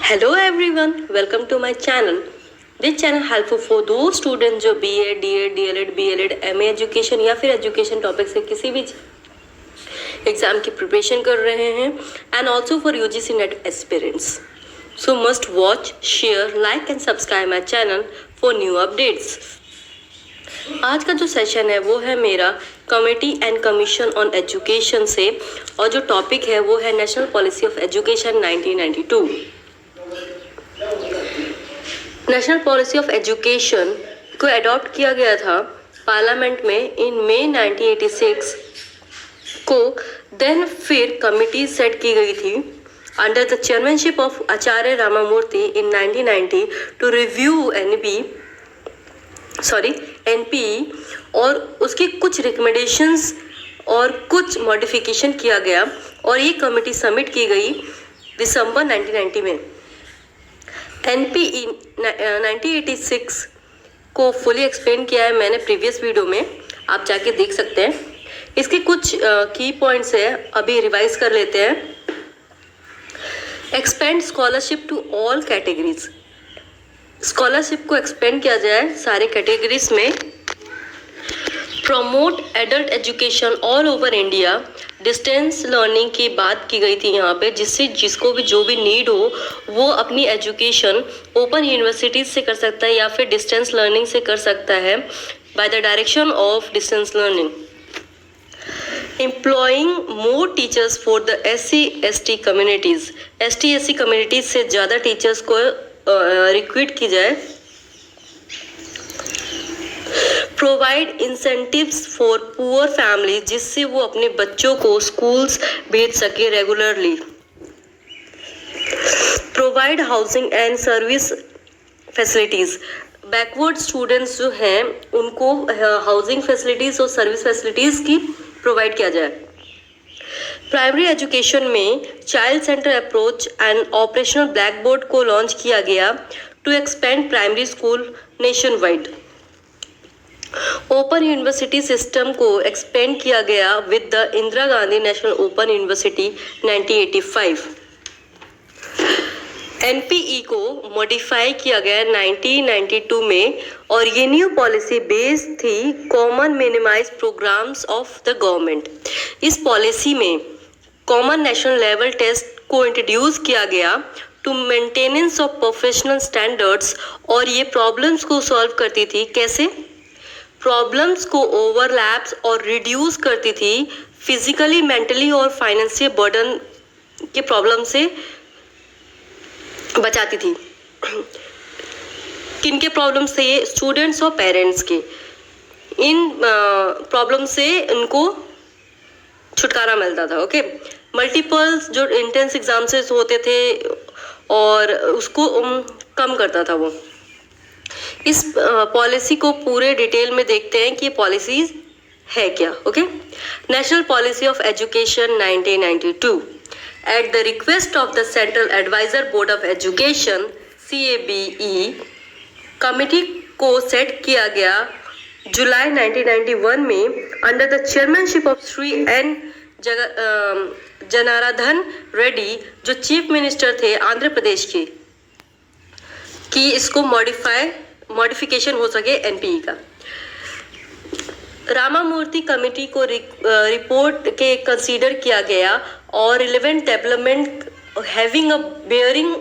Hello everyone, welcome to my channel. This channel helpful for those students जो BA, DA, DLED, BLED, MA education या फिर education topic से किसी भी exam की प्रिपरेशन कर रहे हैं and also for UGC net aspirants. So must watch, share, like and subscribe my channel for new updates. आज का जो सेशन है वो है मेरा committee and commission on education से, और जो टॉपिक है वो है national policy of education 1992. National policy of education को अडॉप्ट किया गया था पार्लियामेंट में इन मई 1986 को. देन फिर कमिटी सेट की गई थी under the chairmanship of Acharya Ramamurti in 1990 to review NPE, और उसकी कुछ रिकमेंडेशंस और कुछ मॉडिफिकेशन किया गया और ये कमेटी सबमिट की गई दिसंबर 1990 में. एनपीई 1986 को फुली एक्सप्लेन किया है मैंने प्रीवियस वीडियो में, आप जाके देख सकते हैं. इसके कुछ की पॉइंट्स है, अभी रिवाइज कर लेते हैं. Expand scholarship to all categories, scholarship को एक्सपेंड किया जाए सारे कैटेगरीज में. Promote adult education all over India, distance learning की बात की गई थी यहाँ पे, जिससे जिसको भी जो भी नीड हो वो अपनी एजुकेशन ओपन यूनिवर्सिटीज से कर सकता है या फिर डिस्टेंस लर्निंग से कर सकता है by the direction of distance learning. Employing more teachers for the SC/ST communities, ST/SC communities से ज़्यादा टीचर्स को रिक्रूट की जाए. Provide incentives for poor family, जिससे वो अपने बच्चों को स्कूल्स भेज सके regularly. Provide housing and service facilities, backward students जो हैं उनको हाउसिंग फैसिलिटीज़ और सर्विस फैसिलिटीज़ की प्रोवाइड किया जाए. प्राइमरी एजुकेशन में child centre approach and operational black board को लॉन्च किया गया to expand primary school nationwide. Open university system को एक्सपेंड किया गया with the Indira Gandhi National Open University 1985. NPE को मॉडिफाई किया गया 1992 में, और ये न्यू पॉलिसी बेस्ड थी common minimize programmes of the government. इस पॉलिसी में कॉमन नेशनल लेवल टेस्ट को इंट्रोड्यूस किया गया to maintenance of professional standards, और ये प्रॉब्लम्स को सॉल्व करती थी. कैसे? प्रॉब्लम्स को ओवरलैप्स और रिड्यूस करती थी, फिजिकली, मेंटली और फाइनेंशियल बर्डन के प्रॉब्लम से बचाती थी. किन के प्रॉब्लम से? ये स्टूडेंट्स और पेरेंट्स के. इन प्रॉब्लम से इनको छुटकारा मिलता था. ओके, मल्टीपल्स जो इंटेंस एग्जाम्स होते थे और उसको कम करता था वो. इस पॉलिसी को पूरे डिटेल में देखते हैं कि ये पॉलिसीज है क्या. Okay, national policy of education 1992. At the request of the central advisor board of education CABE, committee को सेट किया गया जुलाई 1991 में under the chairmanship of Shri N. Janardhana Reddy, जो चीफ मिनिस्टर थे आंध्र प्रदेश के, कि इसको मॉडिफिकेशन हो सके एनपीई का. रामामूर्ति कमेटी को रिपोर्ट के कंसीडर किया गया और relevant development having a bearing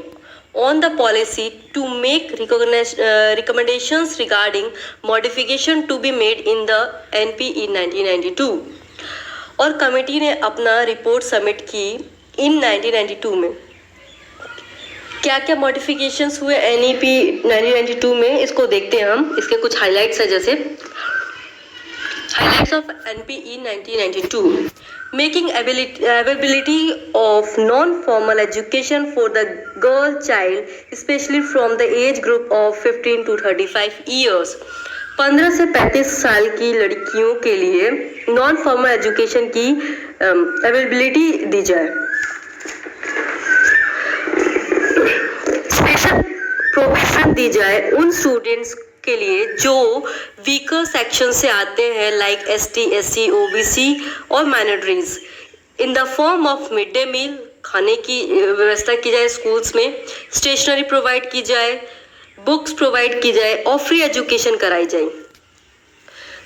on the policy to make recommendations regarding modification to be made in the NPE 1992. और कमेटी ने अपना रिपोर्ट सबमिट की इन 1992 में. क्या क्या मॉडिफिकेशंस हुए एनईपी 1992 में, इसको देखते हैं हम. इसके कुछ हाइलाइट्स है, जैसे highlights of NPE 1992. Making availability of non formal education for the girl child specially from the age group of 15 to 35 years. 15 से 35 साल की लड़कियों के लिए नॉन फॉर्मल एजुकेशन की अवेलेबिलिटी दी जाए. स्पेशल प्रोविजन दी जाए उन स्टूडेंट्स के लिए जो वीकर सेक्शन से आते हैं, लाइक ST, SC, OBC और minorities, in the form of mid day meal, खाने की व्यवस्था की जाए स्कूल्स में, स्टेशनरी प्रोवाइड की जाए, बुक्स प्रोवाइड की जाए और फ्री एजुकेशन कराई जाए।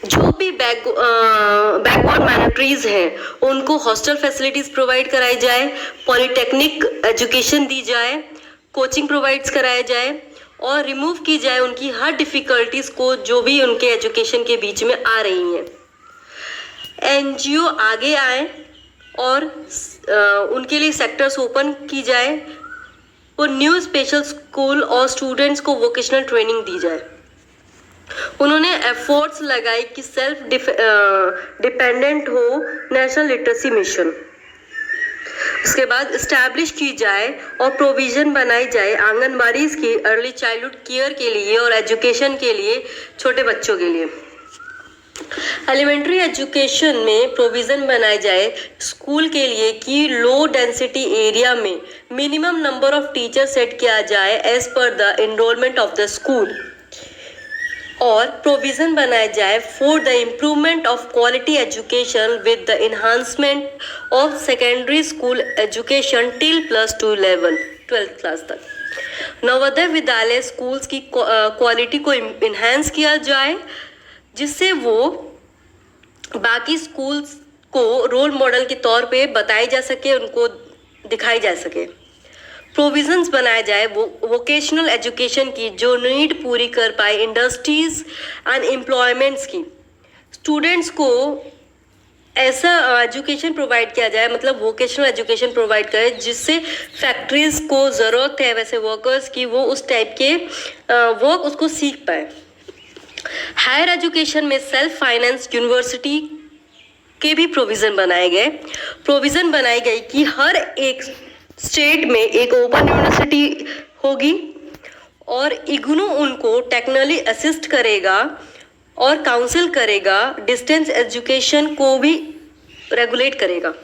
जो भी बैकवर्ड माइनॉरिटीज हैं उनको हॉस्टल फैसिलिटीज प्रोवाइड कराई जाए, पॉलिटेक्निक एजुकेशन दी जाए, कोचिंग प्रोवाइड्स कराया जाए और रिमूव की जाए उनकी हर डिफिकल्टीज को जो भी उनके एजुकेशन के बीच में आ रही हैं। एनजीओ आगे आए और उनके लिए सेक्टर्स ओपन की जाए और न्यू स्पेशल स्कूल और स्टूडेंट्स को वोकेशनल ट्रेनिंग दी जाए। उन्होंने एफर्ट्स लगाए कि सेल्फ डिपेंडेंट हो नेशनल लिटरेसी मिशन। उसके बाद इस्टेब्लिश की जाए और प्रोविजन बनाई जाए आंगनबाड़ी की अर्ली चाइल्डहुड केयर के लिए और एजुकेशन के लिए छोटे बच्चों के लिए। एलिमेंट्री एजुकेशन में प्रोविजन बनाए जाए स्कूल के लिए कि लो डेंसिटी एरिया में minimum number of teacher set किया जाए as per the enrolment of the school, और प्रोविजन बनाया जाए for the improvement of quality education with the enhancement of secondary school education till +2 level 12th class तक। नवोदय विद्यालय schools की quality को enhance किया जाए जिससे वो बाकी स्कूल्स को रोल मॉडल के तौर पे बताई जा सके, उनको दिखाई जा सके। प्रोविजंस बनाया जाए वोकेशनल एजुकेशन की जो नीड पूरी कर पाए इंडस्ट्रीज एंड एम्प्लॉयमेंट्स की। स्टूडेंट्स को ऐसा एजुकेशन प्रोवाइड किया जाए, मतलब वोकेशनल एजुकेशन प्रोवाइड करे जिससे फैक्ट्रीज को ज़रूरत है वैसे वर्कर्स की, वो उस टाइप के वर्क उसको सीख पाए। हायर एजुकेशन में सेल्फ फाइनेंस यूनिवर्सिटी के भी प्रोविज़न बनाए गए। प्रोविज़न बनाई गई कि हर एक स्टेट में एक ओपन यूनिवर्सिटी होगी और इग्नू उनको टेक्निकली असिस्ट करेगा और काउंसिल करेगा, डिस्टेंस एजुकेशन को भी रेगुलेट करेगा।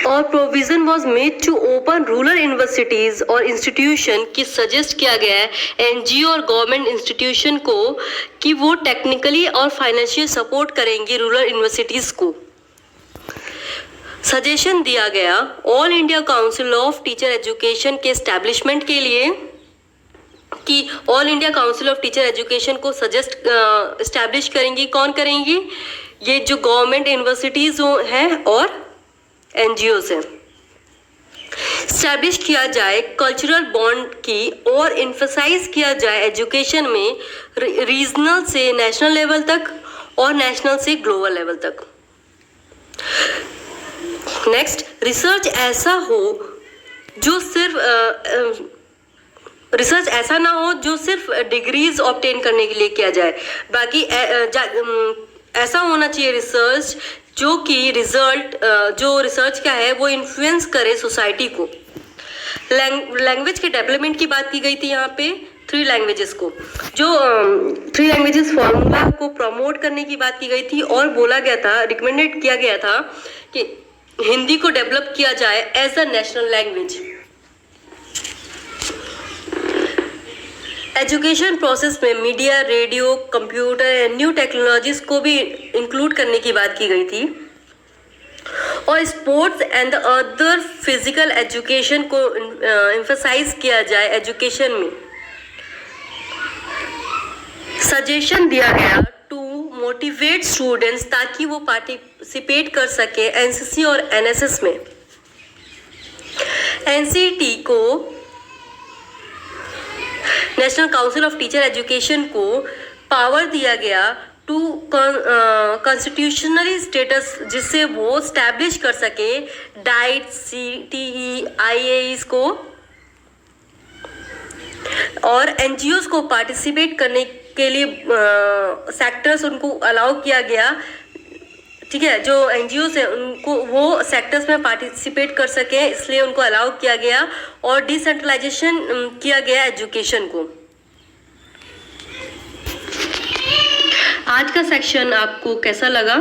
और provision was made to open rural universities और इंस्टीट्यूशन की सजेस्ट किया गया है एनजीओ और गवर्नमेंट इंस्टीट्यूशन को कि वो टेक्निकली और फाइनेंशियल सपोर्ट करेंगे रूरल यूनिवर्सिटीज को। सजेशन दिया गया all India council of teacher education के एस्टैब्लिशमेंट के लिए कि all India council of teacher education को सजेस्ट एस्टैब्लिश करेंगी। कौन करेंगी? ये जो गवर्नमेंट यूनिवर्सिटीज हैं और एनजीओ से। एस्टैब्लिश किया जाए कल्चरल बॉन्ड की और इन्फोसाइज किया जाए एजुकेशन में रीजनल से नेशनल लेवल तक और नेशनल से ग्लोबल लेवल तक। नेक्स्ट, रिसर्च ऐसा हो जो सिर्फ रिसर्च ऐसा ना हो जो सिर्फ डिग्रीज ऑब्टेन करने के लिए किया जाए, बाकी ऐसा होना चाहिए रिसर्च जो कि रिजल्ट जो रिसर्च क्या है वो इन्फ्लुएंस करे सोसाइटी को। लैंग्वेज के डेवलपमेंट की बात की गई थी यहाँ पे, 3 लैंग्वेजेस को, जो 3 लैंग्वेजेस फॉर्मूला को प्रमोट करने की बात की गई थी और बोला गया था, रिकमेंडेड किया गया था कि हिंदी को डेवलप किया जाए as a national language. Education process में media, radio, computer and new technologies को भी इंक्लूड करने की बात की गई थी और sports and other physical education को एम्फसाइज किया जाए एजुकेशन में। सजेशन दिया गया टू मोटिवेट स्टूडेंट्स ताकि वो पार्टिसिपेट कर सके एनसीसी और एनएसएस में। एनसीटी को, national council of teacher education को पावर दिया गया टू कॉन्स्टिट्यूशनली स्टेटस जिससे वो स्टैब्लिश कर सके डाइट, सीटीई, आईएईस को और एनजीओस को पार्टिसिपेट करने के लिए सेक्टर्स उनको अलाउ किया गया। ठीक है, जो एनजीओस है उनको वो सेक्टर्स में पार्टिसिपेट कर सके इसलिए उनको अलाउ किया गया और डिसेंट्रलाइजेशन किया गया एजुकेशन को। आज का सेक्शन आपको कैसा लगा?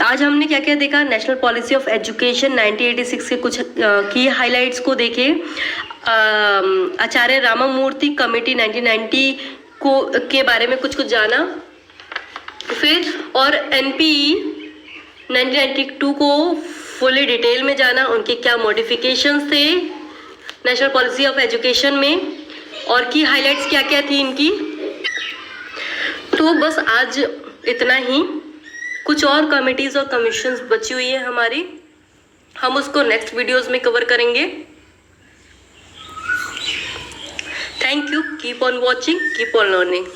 आज हमने क्या क्या देखा? नेशनल पॉलिसी ऑफ एजुकेशन 1986 के कुछ की हाइलाइट्स को देखे, आचार्य रामामूर्ति कमेटी 1990 को के बारे में कुछ जाना, फिर और एनपीई 1992 को फुली डिटेल में जाना, उनके क्या मॉडिफिकेशंस थे नेशनल पॉलिसी ऑफ एजुकेशन में, और की हाइलाइट्स क्या क्या थी इनकी। तो बस आज इतना ही। कुछ और कमिटीज और कमीशंस बची हुई है हमारी, हम उसको नेक्स्ट वीडियोस में कवर करेंगे। Thank you, keep on watching, keep on learning.